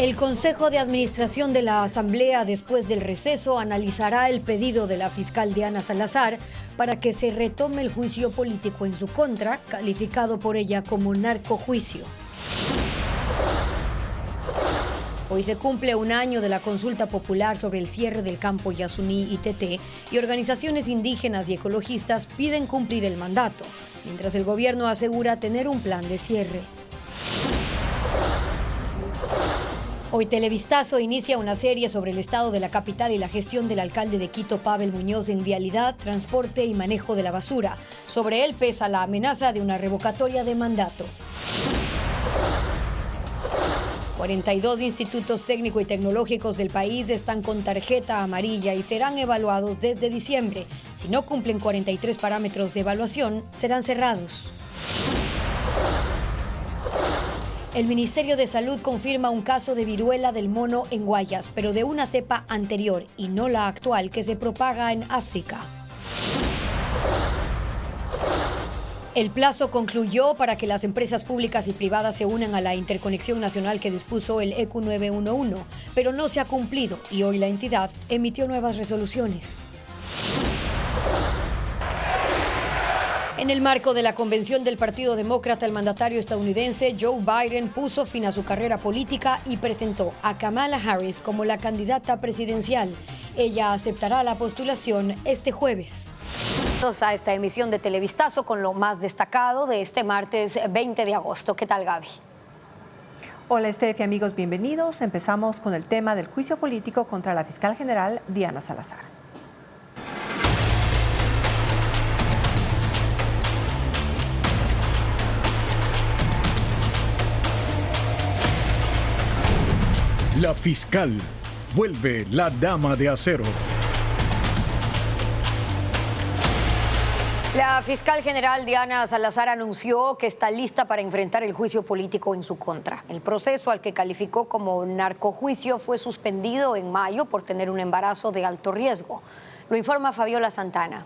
El Consejo de Administración de la Asamblea, después del receso, analizará el pedido de la fiscal Diana Salazar para que se retome el juicio político en su contra, calificado por ella como narcojuicio. Hoy se cumple un año de la consulta popular sobre el cierre del campo Yasuní y Teté, y organizaciones indígenas y ecologistas piden cumplir el mandato, mientras el gobierno asegura tener un plan de cierre. Hoy Televistazo inicia una serie sobre el estado de la capital y la gestión del alcalde de Quito, Pavel Muñoz, en vialidad, transporte y manejo de la basura. Sobre él pesa la amenaza de una revocatoria de mandato. 42 institutos técnico y tecnológicos del país están con tarjeta amarilla y serán evaluados desde diciembre. Si no cumplen 43 parámetros de evaluación, serán cerrados. El Ministerio de Salud confirma un caso de viruela del mono en Guayas, pero de una cepa anterior y no la actual que se propaga en África. El plazo concluyó para que las empresas públicas y privadas se unan a la interconexión nacional que dispuso el ECU 911, pero no se ha cumplido y hoy la entidad emitió nuevas resoluciones. En el marco de la convención del Partido Demócrata, el mandatario estadounidense Joe Biden puso fin a su carrera política y presentó a Kamala Harris como la candidata presidencial. Ella aceptará la postulación este jueves. Bienvenidos a esta emisión de Televistazo con lo más destacado de este martes 20 de agosto. ¿Qué tal, Gaby? Hola, Estefi, amigos, bienvenidos. Empezamos con el tema del juicio político contra la fiscal general Diana Salazar. La fiscal vuelve la dama de acero. La fiscal general Diana Salazar anunció que está lista para enfrentar el juicio político en su contra. El proceso, al que calificó como narcojuicio, fue suspendido en mayo por tener un embarazo de alto riesgo. Lo informa Fabiola Santana.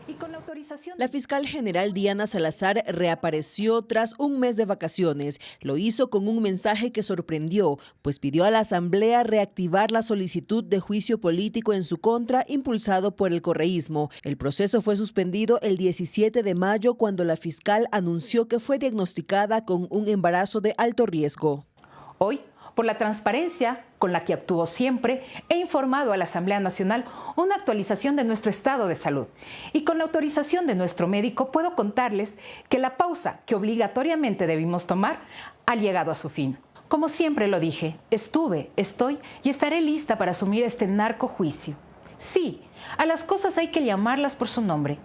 Y con la autorización, la fiscal general Diana Salazar reapareció tras un mes de vacaciones. Lo hizo con un mensaje que sorprendió, pues pidió a la Asamblea reactivar la solicitud de juicio político en su contra impulsado por el correísmo. El proceso fue suspendido el 17 de mayo cuando la fiscal anunció que fue diagnosticada con un embarazo de alto riesgo. Hoy, por la transparencia con la que actuó siempre, he informado a la Asamblea Nacional una actualización de nuestro estado de salud. Y con la autorización de nuestro médico puedo contarles que la pausa que obligatoriamente debimos tomar ha llegado a su fin. Como siempre lo dije, estoy y estaré lista para asumir este narcojuicio. Sí, a las cosas hay que llamarlas por su nombre.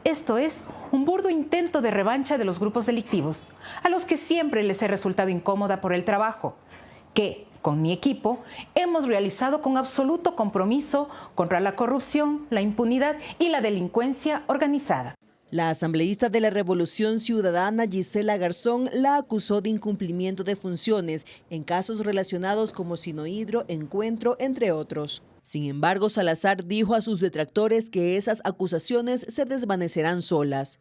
Esto es un burdo intento de revancha de los grupos delictivos, a los que siempre les he resultado incómoda por el trabajo que, con mi equipo, hemos realizado con absoluto compromiso contra la corrupción, la impunidad y la delincuencia organizada. La asambleísta de la Revolución Ciudadana, Gisela Garzón, la acusó de incumplimiento de funciones en casos relacionados como Sinohidro, Encuentro, entre otros. Sin embargo, Salazar dijo a sus detractores que esas acusaciones se desvanecerán solas.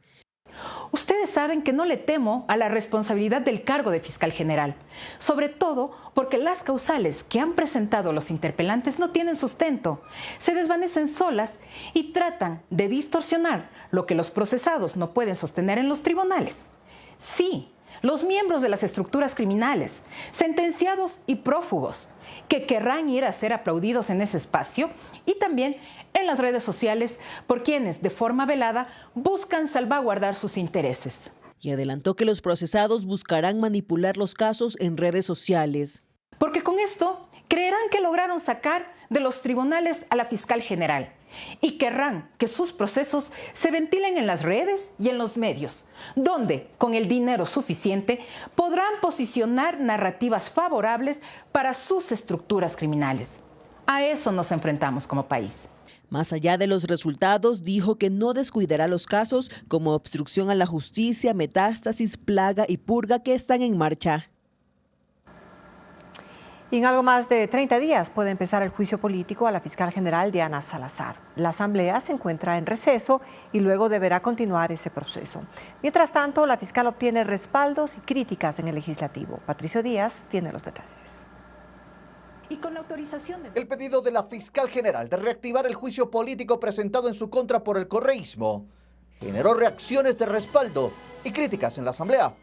Ustedes saben que no le temo a la responsabilidad del cargo de fiscal general, sobre todo porque las causales que han presentado los interpelantes no tienen sustento, se desvanecen solas y tratan de distorsionar lo que los procesados no pueden sostener en los tribunales. Sí, los miembros de las estructuras criminales, sentenciados y prófugos, que querrán ir a ser aplaudidos en ese espacio y también en las redes sociales por quienes, de forma velada, buscan salvaguardar sus intereses. Y adelantó que los procesados buscarán manipular los casos en redes sociales. Porque con esto creerán que lograron sacar de los tribunales a la fiscal general y querrán que sus procesos se ventilen en las redes y en los medios, donde, con el dinero suficiente, podrán posicionar narrativas favorables para sus estructuras criminales. A eso nos enfrentamos como país. Más allá de los resultados, dijo que no descuidará los casos como obstrucción a la justicia, metástasis, plaga y purga que están en marcha. Y en algo más de 30 días puede empezar el juicio político a la fiscal general Diana Salazar. La asamblea se encuentra en receso y luego deberá continuar ese proceso. Mientras tanto, la fiscal obtiene respaldos y críticas en el legislativo. Patricio Díaz tiene los detalles. Y con la autorización de... El pedido de la fiscal general de reactivar el juicio político presentado en su contra por el correísmo generó reacciones de respaldo y críticas en la asamblea.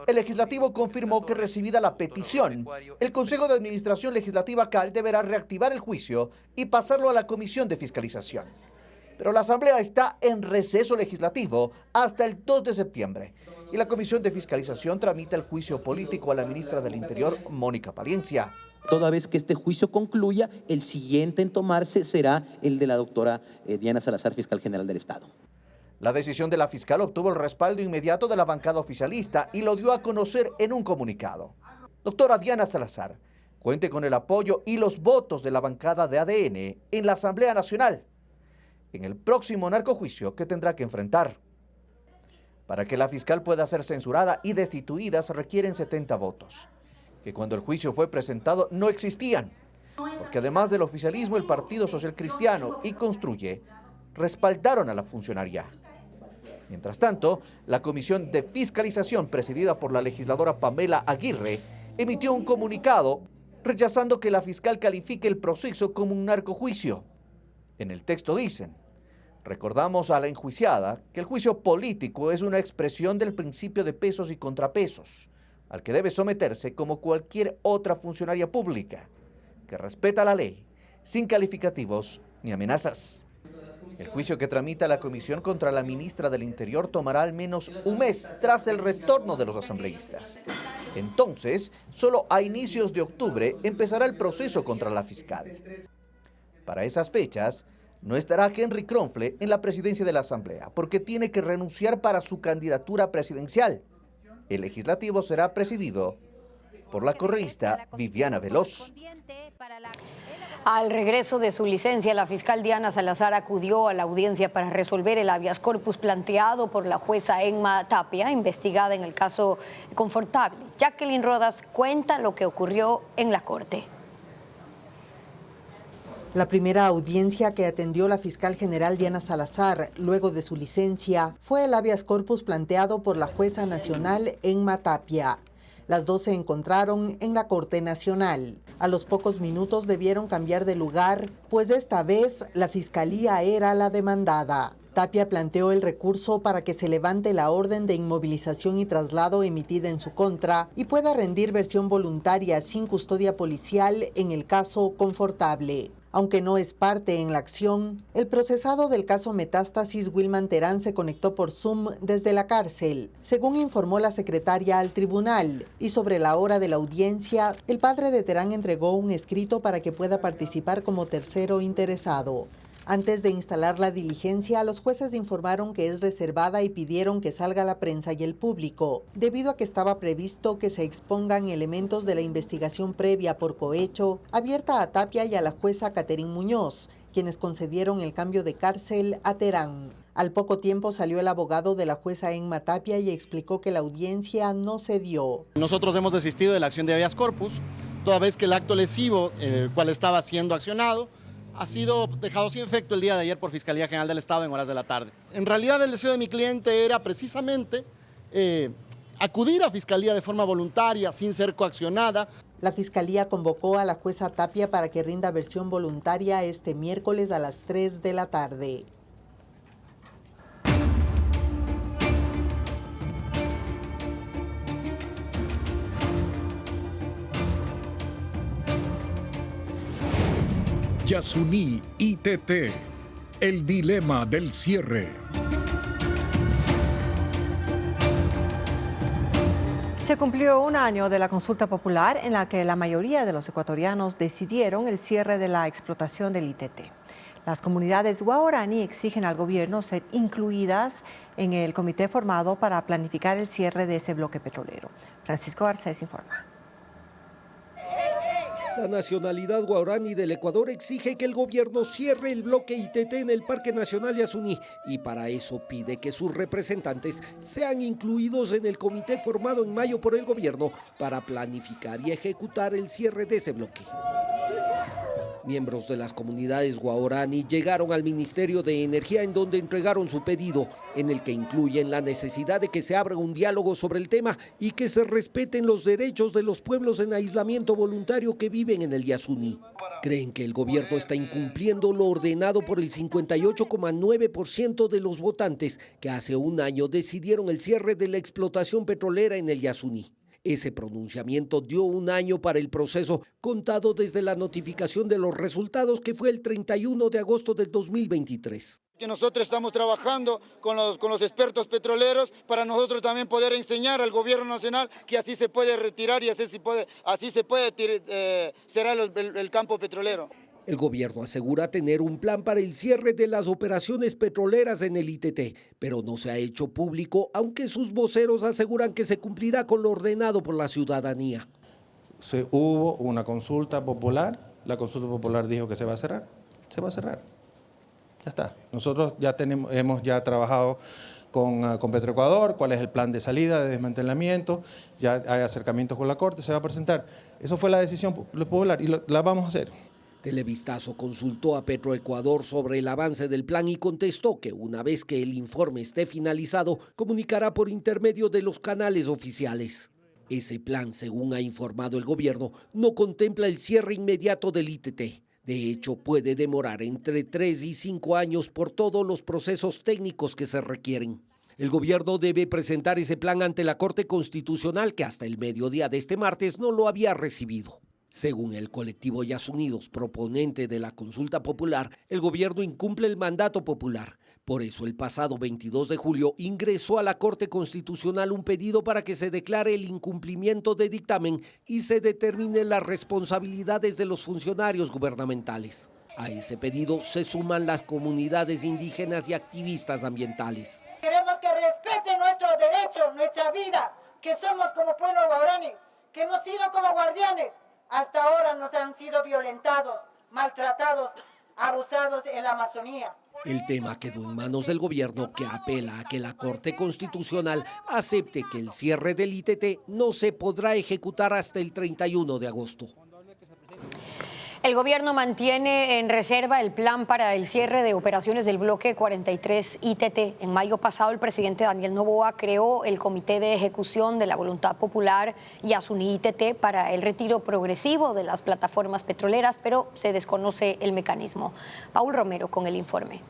El legislativo confirmó que recibida la petición, el Consejo de Administración Legislativa CAL deberá reactivar el juicio y pasarlo a la Comisión de Fiscalización. Pero la asamblea está en receso legislativo hasta el 2 de septiembre y la Comisión de Fiscalización tramita el juicio político a la ministra del Interior, Mónica Palencia. Toda vez que este juicio concluya, el siguiente en tomarse será el de la doctora Diana Salazar, fiscal general del Estado. La decisión de la fiscal obtuvo el respaldo inmediato de la bancada oficialista y lo dio a conocer en un comunicado. Doctora Diana Salazar, cuente con el apoyo y los votos de la bancada de ADN en la Asamblea Nacional, en el próximo narcojuicio que tendrá que enfrentar. Para que la fiscal pueda ser censurada y destituida se requieren 70 votos, que cuando el juicio fue presentado no existían, porque además del oficialismo, el Partido Social Cristiano y Construye respaldaron a la funcionaria. Mientras tanto, la Comisión de Fiscalización, presidida por la legisladora Pamela Aguirre, emitió un comunicado rechazando que la fiscal califique el proceso como un narcojuicio. En el texto dicen: recordamos a la enjuiciada que el juicio político es una expresión del principio de pesos y contrapesos, al que debe someterse como cualquier otra funcionaria pública, que respeta la ley, sin calificativos ni amenazas. El juicio que tramita la comisión contra la ministra del Interior tomará al menos un mes tras el retorno de los asambleístas. Entonces, solo a inicios de octubre empezará el proceso contra la fiscal. Para esas fechas, no estará Henry Kronfle en la presidencia de la Asamblea, porque tiene que renunciar para su candidatura presidencial. El legislativo será presidido por la correísta Viviana Veloz. Al regreso de su licencia, la fiscal Diana Salazar acudió a la audiencia para resolver el habeas corpus planteado por la jueza Emma Tapia, investigada en el caso Confortable. Jacqueline Rodas cuenta lo que ocurrió en la corte. La primera audiencia que atendió la fiscal general Diana Salazar luego de su licencia fue el habeas corpus planteado por la jueza nacional Emma Tapia. Las dos se encontraron en la Corte Nacional. A los pocos minutos debieron cambiar de lugar, pues esta vez la fiscalía era la demandada. Tapia planteó el recurso para que se levante la orden de inmovilización y traslado emitida en su contra y pueda rendir versión voluntaria sin custodia policial en el caso Confortable. Aunque no es parte en la acción, el procesado del caso Metástasis, Wilman Terán, se conectó por Zoom desde la cárcel, según informó la secretaria al tribunal. Y sobre la hora de la audiencia, el padre de Terán entregó un escrito para que pueda participar como tercero interesado. Antes de instalar la diligencia, los jueces informaron que es reservada y pidieron que salga la prensa y el público, debido a que estaba previsto que se expongan elementos de la investigación previa por cohecho, abierta a Tapia y a la jueza Catherine Muñoz, quienes concedieron el cambio de cárcel a Terán. Al poco tiempo salió el abogado de la jueza Emma Tapia y explicó que la audiencia no se dio. Nosotros hemos desistido de la acción de habeas corpus, toda vez que el acto lesivo, el cual estaba siendo accionado, ha sido dejado sin efecto el día de ayer por Fiscalía General del Estado en horas de la tarde. En realidad el deseo de mi cliente era precisamente acudir a Fiscalía de forma voluntaria, sin ser coaccionada. La Fiscalía convocó a la jueza Tapia para que rinda versión voluntaria este miércoles a las 3 de la tarde. Yasuní ITT, el dilema del cierre. Se cumplió un año de la consulta popular en la que la mayoría de los ecuatorianos decidieron el cierre de la explotación del ITT. Las comunidades guaraní exigen al gobierno ser incluidas en el comité formado para planificar el cierre de ese bloque petrolero. Francisco Garcés informa. La nacionalidad guaraní del Ecuador exige que el gobierno cierre el bloque ITT en el Parque Nacional Yasuní y para eso pide que sus representantes sean incluidos en el comité formado en mayo por el gobierno para planificar y ejecutar el cierre de ese bloque. Miembros de las comunidades guaraní llegaron al Ministerio de Energía en donde entregaron su pedido, en el que incluyen la necesidad de que se abra un diálogo sobre el tema y que se respeten los derechos de los pueblos en aislamiento voluntario que viven en el Yasuní. Creen que el gobierno está incumpliendo lo ordenado por el 58,9% de los votantes que hace un año decidieron el cierre de la explotación petrolera en el Yasuní. Ese pronunciamiento dio un año para el proceso, contado desde la notificación de los resultados, que fue el 31 de agosto del 2023. Que nosotros estamos trabajando con los expertos petroleros para nosotros también poder enseñar al gobierno nacional que así se puede retirar y así se puede cerrar el campo petrolero. El gobierno asegura tener un plan para el cierre de las operaciones petroleras en el ITT, pero no se ha hecho público, aunque sus voceros aseguran que se cumplirá con lo ordenado por la ciudadanía. Hubo una consulta popular, la consulta popular dijo que se va a cerrar, se va a cerrar. Ya está. Nosotros ya hemos trabajado con Petroecuador, cuál es el plan de salida, de desmantelamiento, ya hay acercamientos con la Corte, se va a presentar. Eso fue la decisión popular y la vamos a hacer. Televistazo consultó a Petroecuador sobre el avance del plan y contestó que una vez que el informe esté finalizado, comunicará por intermedio de los canales oficiales. Ese plan, según ha informado el gobierno, no contempla el cierre inmediato del ITT. De hecho, puede demorar entre 3 y 5 años por todos los procesos técnicos que se requieren. El gobierno debe presentar ese plan ante la Corte Constitucional, que hasta el mediodía de este martes no lo había recibido. Según el colectivo Yasunidos, proponente de la consulta popular, el gobierno incumple el mandato popular. Por eso, el pasado 22 de julio ingresó a la Corte Constitucional un pedido para que se declare el incumplimiento de dictamen y se determinen las responsabilidades de los funcionarios gubernamentales. A ese pedido se suman las comunidades indígenas y activistas ambientales. Queremos que respeten nuestros derechos, nuestra vida, que somos como pueblo guaraní, que hemos sido como guardianes. Hasta ahora nos han sido violentados, maltratados, abusados en la Amazonía. El tema quedó en manos del gobierno, que apela a que la Corte Constitucional acepte que el cierre del ITT no se podrá ejecutar hasta el 31 de agosto. El gobierno mantiene en reserva el plan para el cierre de operaciones del bloque 43 ITT. En mayo pasado, el presidente Daniel Noboa creó el Comité de Ejecución de la Voluntad Popular Yasuní ITT para el retiro progresivo de las plataformas petroleras, pero se desconoce el mecanismo. Paul Romero con el informe.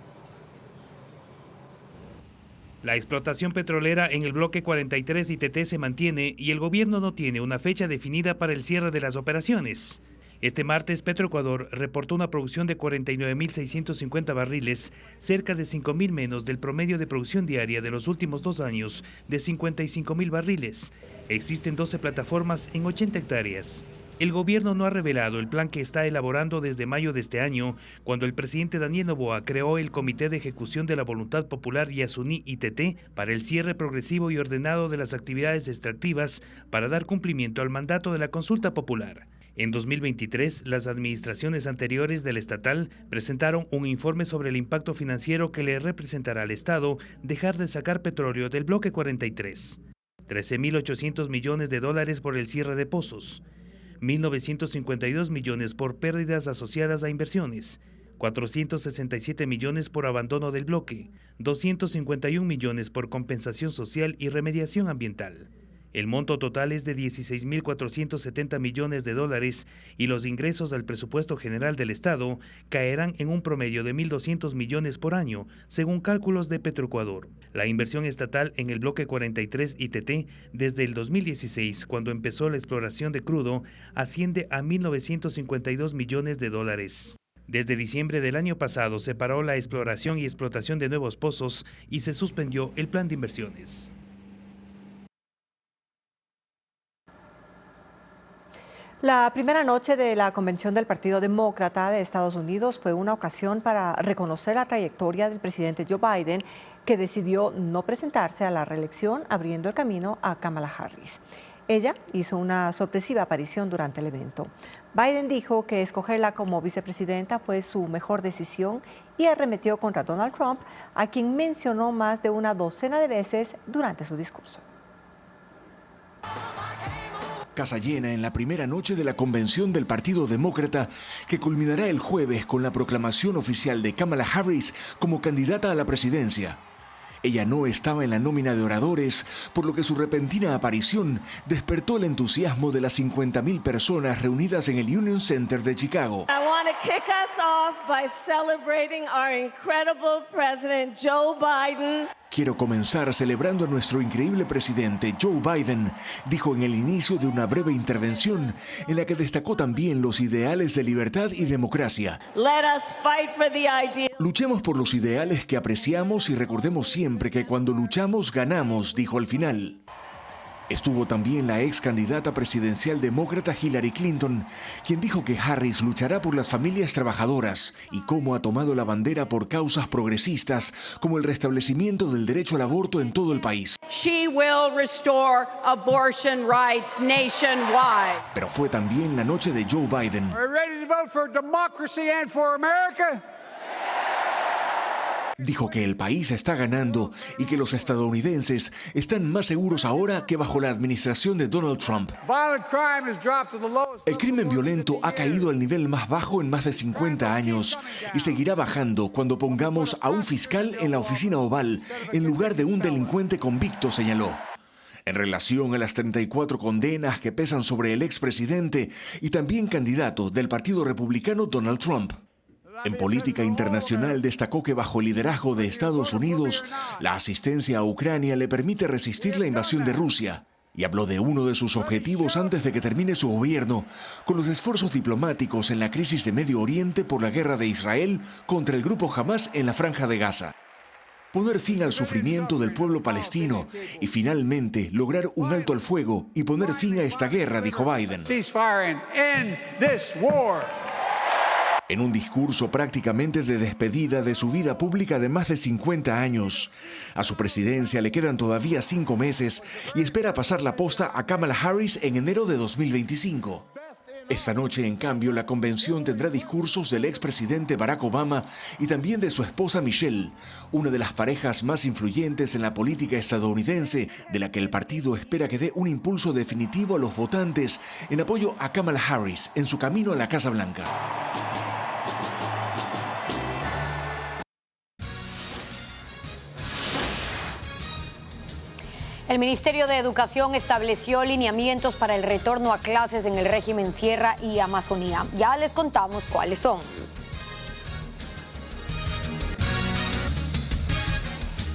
La explotación petrolera en el bloque 43 ITT se mantiene y el gobierno no tiene una fecha definida para el cierre de las operaciones. Este martes, Petroecuador reportó una producción de 49.650 barriles, cerca de 5.000 menos del promedio de producción diaria de los últimos 2 años, de 55.000 barriles. Existen 12 plataformas en 80 hectáreas. El gobierno no ha revelado el plan que está elaborando desde mayo de este año, cuando el presidente Daniel Noboa creó el Comité de Ejecución de la Voluntad Popular Yasuní ITT para el cierre progresivo y ordenado de las actividades extractivas para dar cumplimiento al mandato de la consulta popular. En 2023, las administraciones anteriores del estatal presentaron un informe sobre el impacto financiero que le representará al Estado dejar de sacar petróleo del bloque 43. 13.800 millones de dólares por el cierre de pozos, 1.952 millones por pérdidas asociadas a inversiones, 467 millones por abandono del bloque, 251 millones por compensación social y remediación ambiental. El monto total es de 16.470 millones de dólares y los ingresos al presupuesto general del Estado caerán en un promedio de 1.200 millones por año, según cálculos de Petroecuador. La inversión estatal en el bloque 43 ITT desde el 2016, cuando empezó la exploración de crudo, asciende a 1.952 millones de dólares. Desde diciembre del año pasado se paró la exploración y explotación de nuevos pozos y se suspendió el plan de inversiones. La primera noche de la convención del Partido Demócrata de Estados Unidos fue una ocasión para reconocer la trayectoria del presidente Joe Biden, que decidió no presentarse a la reelección, abriendo el camino a Kamala Harris. Ella hizo una sorpresiva aparición durante el evento. Biden dijo que escogerla como vicepresidenta fue su mejor decisión y arremetió contra Donald Trump, a quien mencionó más de una docena de veces durante su discurso. Casa llena en la primera noche de la convención del Partido Demócrata, que culminará el jueves con la proclamación oficial de Kamala Harris como candidata a la presidencia. Ella no estaba en la nómina de oradores, por lo que su repentina aparición despertó el entusiasmo de las 50.000 personas reunidas en el Union Center de Chicago. I want to kick us off by celebrating our incredible president, Joe Biden. Quiero comenzar celebrando a nuestro increíble presidente Joe Biden, dijo en el inicio de una breve intervención en la que destacó también los ideales de libertad y democracia. Let us fight for the ideal. Luchemos por los ideales que apreciamos y recordemos siempre que cuando luchamos ganamos, dijo al final. Estuvo también la ex candidata presidencial demócrata Hillary Clinton, quien dijo que Harris luchará por las familias trabajadoras y cómo ha tomado la bandera por causas progresistas como el restablecimiento del derecho al aborto en todo el país. She will restore abortion rights nationwide. Pero fue también la noche de Joe Biden. Are you ready to vote for democracy and for America? Dijo que el país está ganando y que los estadounidenses están más seguros ahora que bajo la administración de Donald Trump. El crimen violento ha caído al nivel más bajo en más de 50 años y seguirá bajando cuando pongamos a un fiscal en la oficina oval en lugar de un delincuente convicto, señaló. En relación a las 34 condenas que pesan sobre el expresidente y también candidato del Partido Republicano Donald Trump. En política internacional destacó que bajo el liderazgo de Estados Unidos, la asistencia a Ucrania le permite resistir la invasión de Rusia. Y habló de uno de sus objetivos antes de que termine su gobierno, con los esfuerzos diplomáticos en la crisis de Medio Oriente por la guerra de Israel contra el grupo Hamás en la Franja de Gaza. Poner fin al sufrimiento del pueblo palestino y finalmente lograr un alto al fuego y poner fin a esta guerra, dijo Biden. En un discurso prácticamente de despedida de su vida pública de más de 50 años. A su presidencia le quedan todavía 5 meses y espera pasar la posta a Kamala Harris en enero de 2025. Esta noche, en cambio, la convención tendrá discursos del expresidente Barack Obama y también de su esposa Michelle, una de las parejas más influyentes en la política estadounidense, de la que el partido espera que dé un impulso definitivo a los votantes en apoyo a Kamala Harris en su camino a la Casa Blanca. El Ministerio de Educación estableció lineamientos para el retorno a clases en el régimen Sierra y Amazonía. Ya les contamos cuáles son.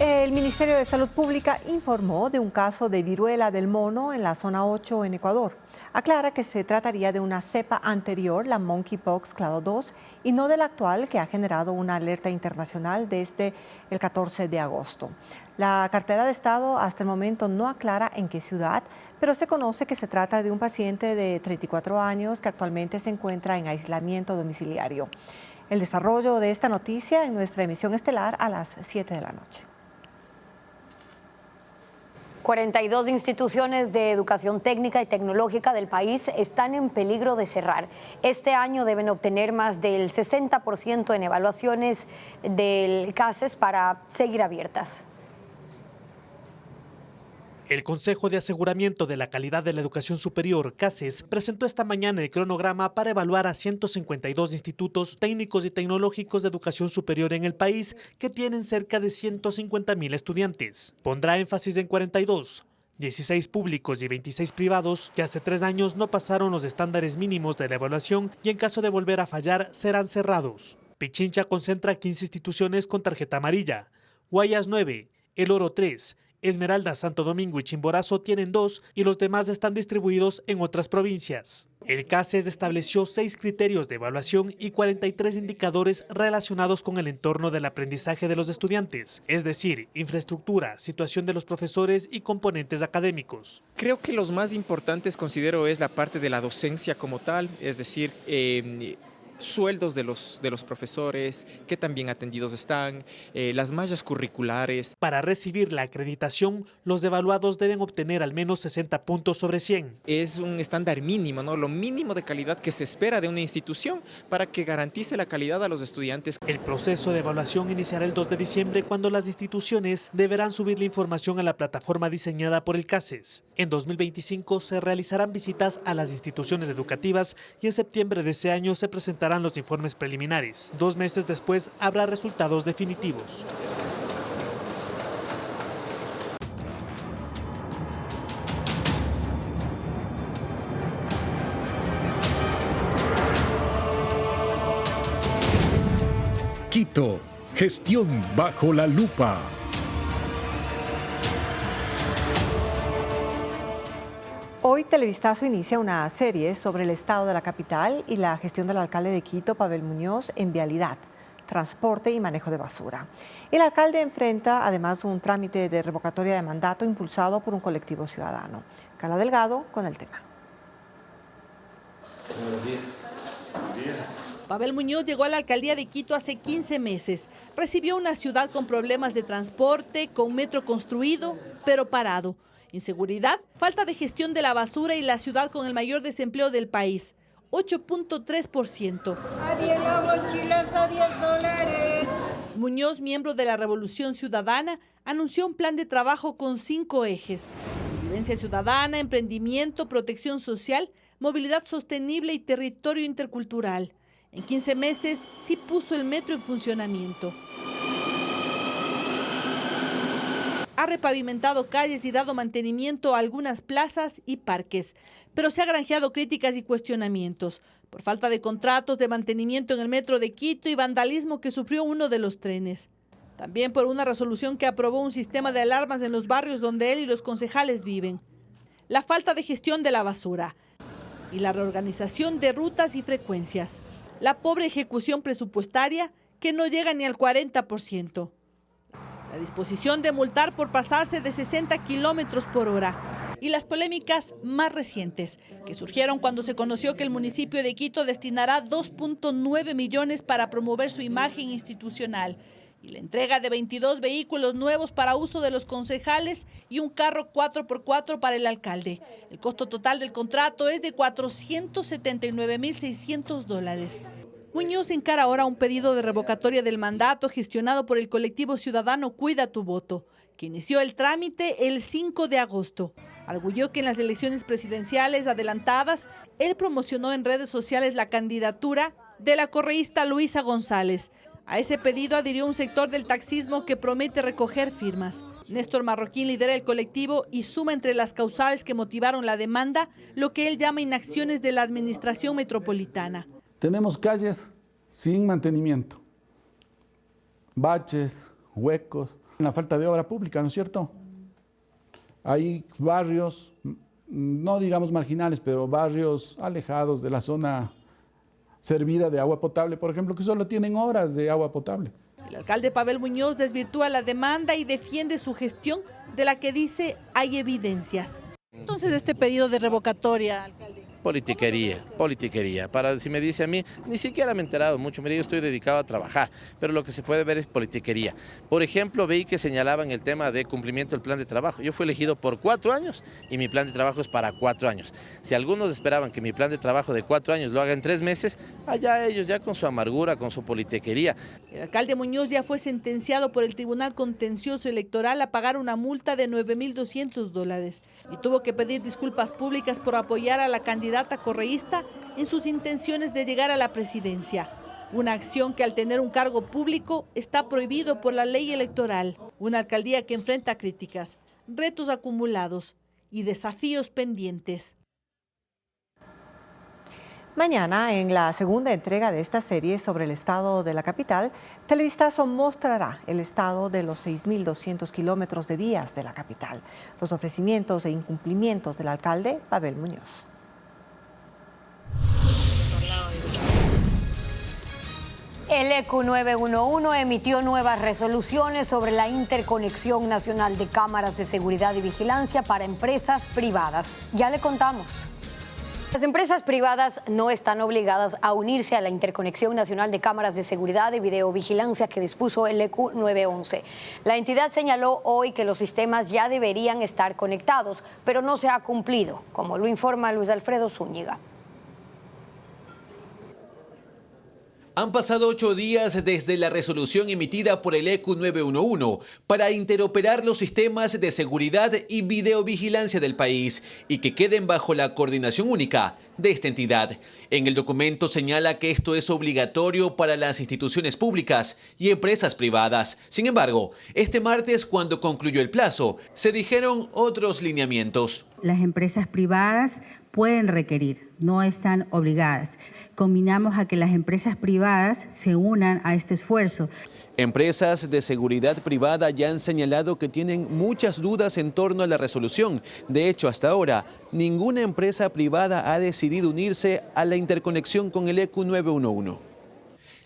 El Ministerio de Salud Pública informó de un caso de viruela del mono en la zona 8 en Ecuador. Aclara que se trataría de una cepa anterior, la Monkeypox clado 2, y no de la actual que ha generado una alerta internacional desde el 14 de agosto. La cartera de Estado hasta el momento no aclara en qué ciudad, pero se conoce que se trata de un paciente de 34 años que actualmente se encuentra en aislamiento domiciliario. El desarrollo de esta noticia en nuestra emisión estelar a las 7 de la noche. 42 instituciones de educación técnica y tecnológica del país están en peligro de cerrar. Este año deben obtener más del 60% en evaluaciones del CACES para seguir abiertas. El Consejo de Aseguramiento de la Calidad de la Educación Superior, CACES, presentó esta mañana el cronograma para evaluar a 152 institutos técnicos y tecnológicos de educación superior en el país que tienen cerca de 150,000 estudiantes. Pondrá énfasis en 42, 16 públicos y 26 privados que hace 3 años no pasaron los estándares mínimos de la evaluación y en caso de volver a fallar serán cerrados. Pichincha concentra 15 instituciones con tarjeta amarilla, Guayas 9, El Oro 3, Esmeralda, Santo Domingo y Chimborazo tienen 2 y los demás están distribuidos en otras provincias. El CACES estableció 6 criterios de evaluación y 43 indicadores relacionados con el entorno del aprendizaje de los estudiantes, es decir, infraestructura, situación de los profesores y componentes académicos. Creo que los más importantes considero es la parte de la docencia como tal, es decir, sueldos de los profesores, qué tan bien atendidos están, las mallas curriculares. Para recibir la acreditación, los evaluados deben obtener al menos 60 puntos sobre 100. Es un estándar mínimo, ¿no? Lo mínimo de calidad que se espera de una institución para que garantice la calidad a los estudiantes. El proceso de evaluación iniciará el 2 de diciembre cuando las instituciones deberán subir la información a la plataforma diseñada por el CACES. En 2025 se realizarán visitas a las instituciones educativas y en septiembre de ese año se presentarán los informes preliminares. 2 meses después habrá resultados definitivos. Quito, gestión bajo la lupa. Hoy Televistazo inicia una serie sobre el estado de la capital y la gestión del alcalde de Quito, Pavel Muñoz, en vialidad, transporte y manejo de basura. El alcalde enfrenta además un trámite de revocatoria de mandato impulsado por un colectivo ciudadano. Carla Delgado con el tema. Buenos días. Buenos días. Pavel Muñoz llegó a la alcaldía de Quito hace 15 meses. Recibió una ciudad con problemas de transporte, con metro construido, pero parado. Inseguridad, falta de gestión de la basura y la ciudad con el mayor desempleo del país, 8.3%. Adiós la mochilas a $10. Muñoz, miembro de la Revolución Ciudadana, anunció un plan de trabajo con 5 ejes: convivencia ciudadana, emprendimiento, protección social, movilidad sostenible y territorio intercultural. En 15 meses sí puso el metro en funcionamiento. Ha repavimentado calles y dado mantenimiento a algunas plazas y parques, pero se ha granjeado críticas y cuestionamientos por falta de contratos de mantenimiento en el metro de Quito y vandalismo que sufrió uno de los trenes. También por una resolución que aprobó un sistema de alarmas en los barrios donde él y los concejales viven. La falta de gestión de la basura y la reorganización de rutas y frecuencias. La pobre ejecución presupuestaria que no llega ni al 40%. La disposición de multar por pasarse de 60 kilómetros por hora. Y las polémicas más recientes, que surgieron cuando se conoció que el municipio de Quito destinará 2.9 millones para promover su imagen institucional y la entrega de 22 vehículos nuevos para uso de los concejales y un carro 4x4 para el alcalde. El costo total del contrato es de $479.600. Muñoz encara ahora un pedido de revocatoria del mandato gestionado por el colectivo ciudadano Cuida tu Voto, que inició el trámite el 5 de agosto. Arguyó que en las elecciones presidenciales adelantadas, él promocionó en redes sociales la candidatura de la correísta Luisa González. A ese pedido adhirió un sector del taxismo que promete recoger firmas. Néstor Marroquín lidera el colectivo y suma entre las causales que motivaron la demanda lo que él llama inacciones de la administración metropolitana. Tenemos calles sin mantenimiento, baches, huecos, la falta de obra pública, ¿no es cierto? Hay barrios, no digamos marginales, pero barrios alejados de la zona servida de agua potable, por ejemplo, que solo tienen horas de agua potable. El alcalde Pavel Muñoz desvirtúa la demanda y defiende su gestión, de la que dice hay evidencias. Entonces, este pedido de revocatoria, alcalde. Politiquería. Si me dice a mí, ni siquiera me he enterado mucho, mire, yo estoy dedicado a trabajar, pero lo que se puede ver es politiquería. Por ejemplo, vi que señalaban el tema de cumplimiento del plan de trabajo. Yo fui elegido por 4 años y mi plan de trabajo es para 4 años. Si algunos esperaban que mi plan de trabajo de 4 años lo haga en 3 meses, allá ellos ya con su amargura, con su politiquería. El alcalde Muñoz ya fue sentenciado por el Tribunal Contencioso Electoral a pagar una multa de $9.200 y tuvo que pedir disculpas públicas por apoyar a la candidata correísta en sus intenciones de llegar a la presidencia. Una acción que al tener un cargo público está prohibido por la ley electoral. Una alcaldía que enfrenta críticas, retos acumulados y desafíos pendientes. Mañana, en la segunda entrega de esta serie sobre el estado de la capital, Televistazo mostrará el estado de los 6.200 kilómetros de vías de la capital, los ofrecimientos e incumplimientos del alcalde Pavel Muñoz. El ECU 911 emitió nuevas resoluciones sobre la interconexión nacional de cámaras de seguridad y vigilancia para empresas privadas. Ya le contamos. Las empresas privadas no están obligadas a unirse a la Interconexión Nacional de Cámaras de Seguridad y Videovigilancia que dispuso el ECU 911. La entidad señaló hoy que los sistemas ya deberían estar conectados, pero no se ha cumplido, como lo informa Luis Alfredo Zúñiga. Han pasado 8 días desde la resolución emitida por el ECU 911 para interoperar los sistemas de seguridad y videovigilancia del país y que queden bajo la coordinación única de esta entidad. En el documento señala que esto es obligatorio para las instituciones públicas y empresas privadas. Sin embargo, este martes, cuando concluyó el plazo, se dijeron otros lineamientos. Las empresas privadas pueden requerir, no están obligadas. Combinamos a que las empresas privadas se unan a este esfuerzo. Empresas de seguridad privada ya han señalado que tienen muchas dudas en torno a la resolución. De hecho, hasta ahora, ninguna empresa privada ha decidido unirse a la interconexión con el ECU 911.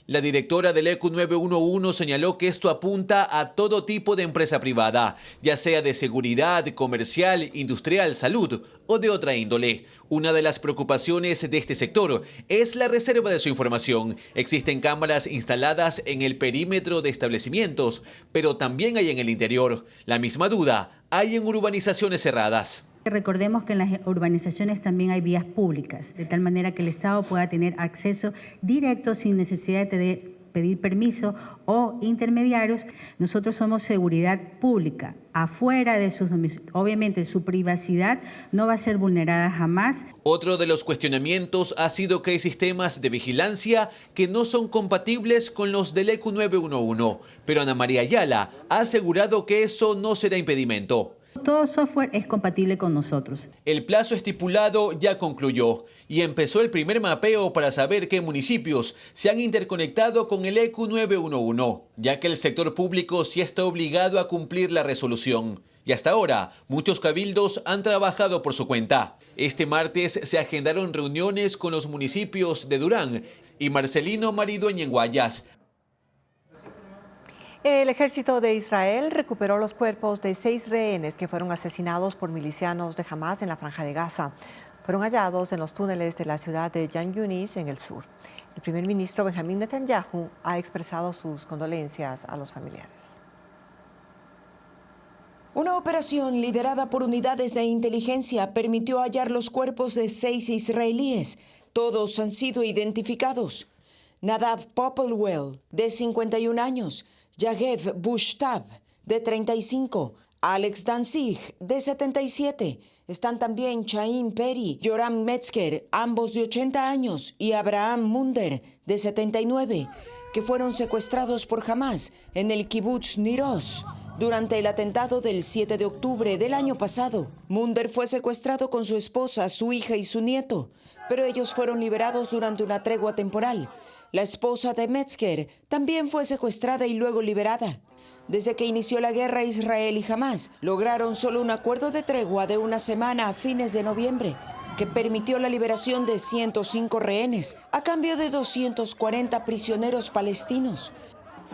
La directora del ECU 911 señaló que esto apunta a todo tipo de empresa privada, ya sea de seguridad, comercial, industrial, salud o de otra índole. Una de las preocupaciones de este sector es la reserva de su información. Existen cámaras instaladas en el perímetro de establecimientos, pero también hay en el interior. La misma duda hay en urbanizaciones cerradas. Recordemos que en las urbanizaciones también hay vías públicas, de tal manera que el Estado pueda tener acceso directo sin necesidad de pedir permiso o intermediarios. Nosotros somos seguridad pública. Afuera de sus domicilios, obviamente su privacidad no va a ser vulnerada jamás. Otro de los cuestionamientos ha sido que hay sistemas de vigilancia que no son compatibles con los del ECU 911, pero Ana María Ayala ha asegurado que eso no será impedimento. Todo software es compatible con nosotros. El plazo estipulado ya concluyó y empezó el primer mapeo para saber qué municipios se han interconectado con el ECU 911, ya que el sector público sí está obligado a cumplir la resolución. Y hasta ahora, muchos cabildos han trabajado por su cuenta. Este martes se agendaron reuniones con los municipios de Durán y Marcelino Maridueña en Guayas. El ejército de Israel recuperó los cuerpos de 6 rehenes que fueron asesinados por milicianos de Hamás en la Franja de Gaza. Fueron hallados en los túneles de la ciudad de Yan Yunis, en el sur. El primer ministro Benjamín Netanyahu ha expresado sus condolencias a los familiares. Una operación liderada por unidades de inteligencia permitió hallar los cuerpos de 6 israelíes. Todos han sido identificados. Nadav Popelwell, de 51 años, Yagev Bushtab, de 35, Alex Danzig, de 77. Están también Chaim Peri, Yoram Metzger, ambos de 80 años, y Abraham Munder, de 79, que fueron secuestrados por Hamás en el kibutz Niroz durante el atentado del 7 de octubre del año pasado. Munder fue secuestrado con su esposa, su hija y su nieto, pero ellos fueron liberados durante una tregua temporal. La esposa de Metzger también fue secuestrada y luego liberada. Desde que inició la guerra, Israel y Hamás lograron solo un acuerdo de tregua de una semana a fines de noviembre, que permitió la liberación de 105 rehenes a cambio de 240 prisioneros palestinos.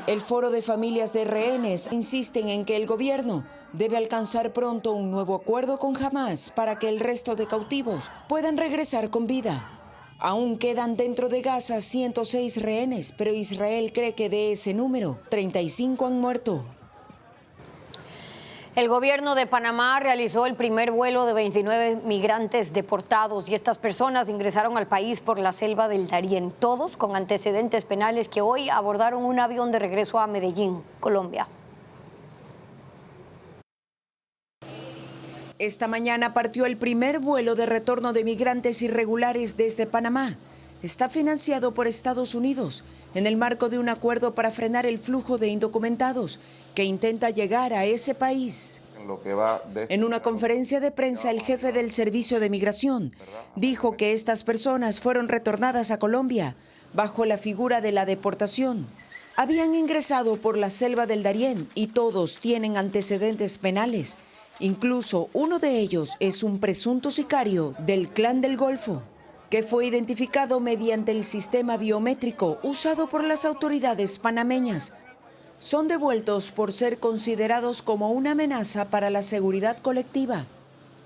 El Foro de Familias de Rehenes insisten en que el gobierno debe alcanzar pronto un nuevo acuerdo con Hamás para que el resto de cautivos puedan regresar con vida. Aún quedan dentro de Gaza 106 rehenes, pero Israel cree que de ese número, 35 han muerto. El gobierno de Panamá realizó el primer vuelo de 29 migrantes deportados y estas personas ingresaron al país por la selva del Darién, todos con antecedentes penales que hoy abordaron un avión de regreso a Medellín, Colombia. Esta mañana partió el primer vuelo de retorno de migrantes irregulares desde Panamá. Está financiado por Estados Unidos en el marco de un acuerdo para frenar el flujo de indocumentados que intenta llegar a ese país. En una conferencia de prensa, el jefe del Servicio de Migración dijo que estas personas fueron retornadas a Colombia bajo la figura de la deportación. Habían ingresado por la selva del Darién y todos tienen antecedentes penales. Incluso uno de ellos es un presunto sicario del Clan del Golfo, que fue identificado mediante el sistema biométrico usado por las autoridades panameñas. Son devueltos por ser considerados como una amenaza para la seguridad colectiva.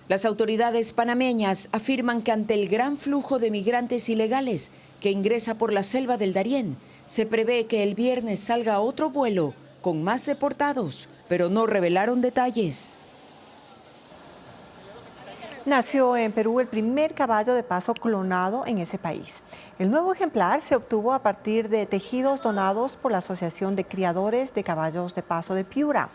Las autoridades panameñas afirman que ante el gran flujo de migrantes ilegales que ingresa por la selva del Darién, se prevé que el viernes salga otro vuelo con más deportados, pero no revelaron detalles. Nació en Perú el primer caballo de paso clonado en ese país. El nuevo ejemplar se obtuvo a partir de tejidos donados por la Asociación de Criadores de Caballos de Paso de Piura.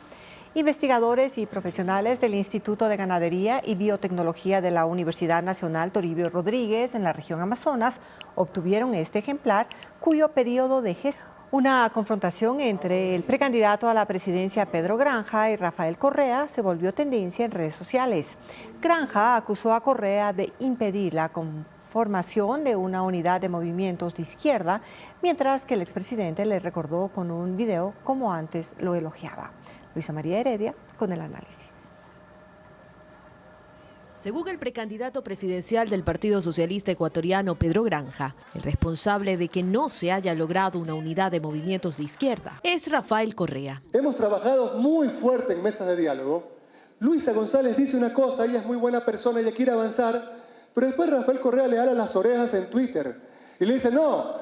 Investigadores y profesionales del Instituto de Ganadería y Biotecnología de la Universidad Nacional Toribio Rodríguez en la región Amazonas obtuvieron este ejemplar, cuyo periodo de gestación. Una confrontación entre el precandidato a la presidencia Pedro Granja y Rafael Correa se volvió tendencia en redes sociales. Granja acusó a Correa de impedir la conformación de una unidad de movimientos de izquierda, mientras que el expresidente le recordó con un video cómo antes lo elogiaba. Luisa María Heredia con el análisis. Según el precandidato presidencial del Partido Socialista Ecuatoriano, Pedro Granja, el responsable de que no se haya logrado una unidad de movimientos de izquierda es Rafael Correa. Hemos trabajado muy fuerte en mesas de diálogo. Luisa González dice una cosa, ella es muy buena persona, ella quiere avanzar, pero después Rafael Correa le ala las orejas en Twitter y le dice, no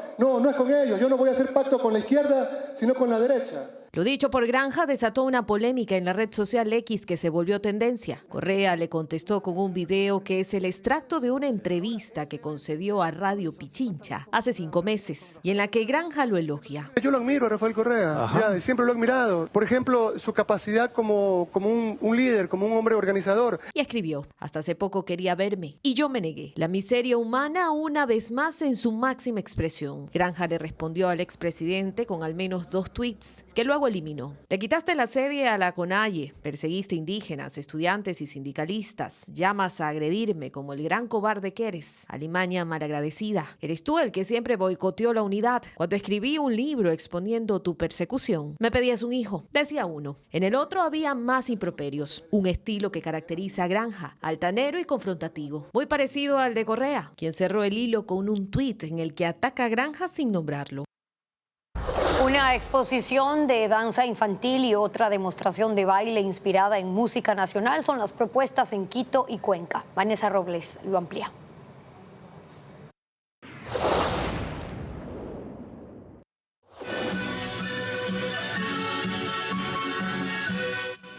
es con ellos, yo no voy a hacer pacto con la izquierda, sino con la derecha. Lo dicho por Granja desató una polémica en la red social X que se volvió tendencia. Correa le contestó con un video que es el extracto de una entrevista que concedió a Radio Pichincha hace 5 meses y en la que Granja lo elogia. Yo lo admiro a Rafael Correa, siempre lo he admirado. Por ejemplo, su capacidad como un líder, como un hombre organizador. Y escribió, hasta hace poco quería verme y yo me negué. La miseria humana una vez más en su máxima expresión. Granja le respondió al expresidente con al menos 2 tweets que luego eliminó. Le quitaste la sede a la CONAIE, perseguiste indígenas, estudiantes y sindicalistas, llamas a agredirme como el gran cobarde que eres. Alimaña malagradecida. Eres tú el que siempre boicoteó la unidad. Cuando escribí un libro exponiendo tu persecución, me pedías un hijo, decía uno. En el otro había más improperios, un estilo que caracteriza a Granja, altanero y confrontativo, muy parecido al de Correa, quien cerró el hilo con un tuit en el que ataca a Granja sin nombrarlo. Una exposición de danza infantil y otra demostración de baile inspirada en música nacional son las propuestas en Quito y Cuenca. Vanessa Robles lo amplía.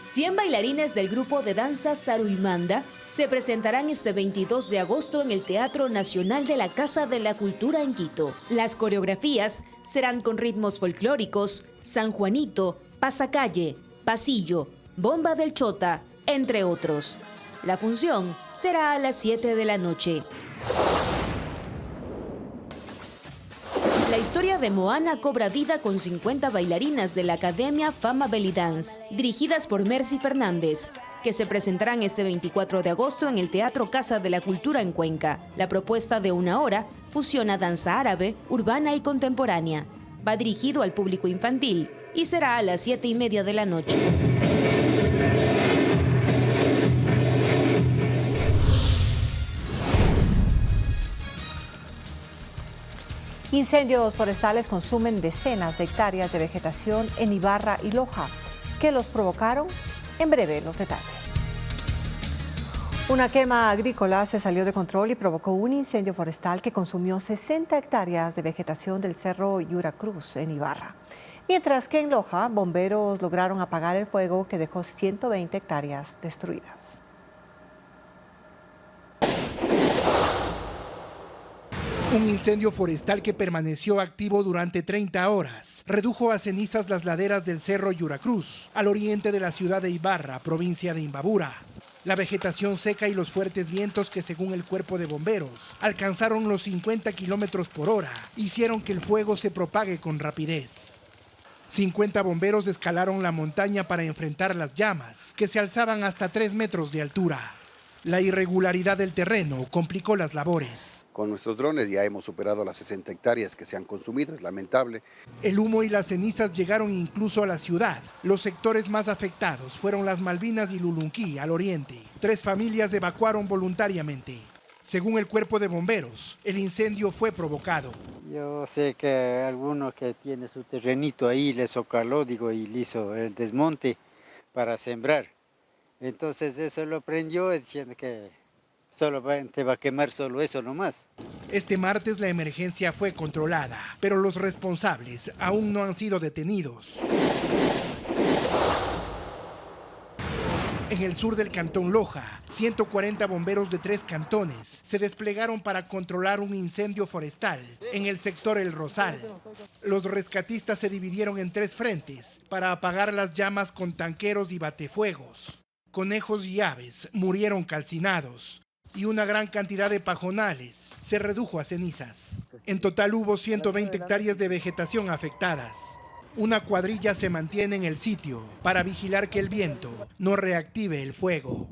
Cien bailarines del grupo de danza Saruimanda se presentarán este 22 de agosto en el Teatro Nacional de la Casa de la Cultura en Quito. Las coreografías serán con ritmos folclóricos, San Juanito, pasacalle, pasillo, bomba del chota, entre otros. La función será a las 7 de la noche. La historia de Moana cobra vida con 50 bailarinas de la Academia Fama Belly Dance, dirigidas por Mercy Fernández, que se presentarán este 24 de agosto en el Teatro Casa de la Cultura en Cuenca. La propuesta de 1 hora fusiona danza árabe, urbana y contemporánea. Va dirigido al público infantil y será a las 7:30 de la noche. Incendios forestales consumen decenas de hectáreas de vegetación en Ibarra y Loja. ¿Qué los provocaron? En breve los detalles. Una quema agrícola se salió de control y provocó un incendio forestal que consumió 60 hectáreas de vegetación del Cerro Yuracruz en Ibarra. Mientras que en Loja, bomberos lograron apagar el fuego que dejó 120 hectáreas destruidas. Un incendio forestal que permaneció activo durante 30 horas redujo a cenizas las laderas del Cerro Yuracruz, al oriente de la ciudad de Ibarra, provincia de Imbabura. La vegetación seca y los fuertes vientos que, según el cuerpo de bomberos, alcanzaron los 50 kilómetros por hora, hicieron que el fuego se propague con rapidez. 50 bomberos escalaron la montaña para enfrentar las llamas, que se alzaban hasta 3 metros de altura. La irregularidad del terreno complicó las labores. Con nuestros drones ya hemos superado las 60 hectáreas que se han consumido, es lamentable. El humo y las cenizas llegaron incluso a la ciudad. Los sectores más afectados fueron las Malvinas y Lulunquí, al oriente. 3 familias evacuaron voluntariamente. Según el cuerpo de bomberos, el incendio fue provocado. Yo sé que alguno que tiene su terrenito ahí le socaló, y le hizo el desmonte para sembrar. Entonces eso lo prendió diciendo que te va a quemar solo eso nomás. Este martes la emergencia fue controlada, pero los responsables aún no han sido detenidos. En el sur del cantón Loja, 140 bomberos de 3 cantones se desplegaron para controlar un incendio forestal en el sector El Rosal. Los rescatistas se dividieron en 3 frentes para apagar las llamas con tanqueros y batefuegos. Conejos y aves murieron calcinados y una gran cantidad de pajonales se redujo a cenizas. En total hubo 120 hectáreas de vegetación afectadas. Una cuadrilla se mantiene en el sitio para vigilar que el viento no reactive el fuego.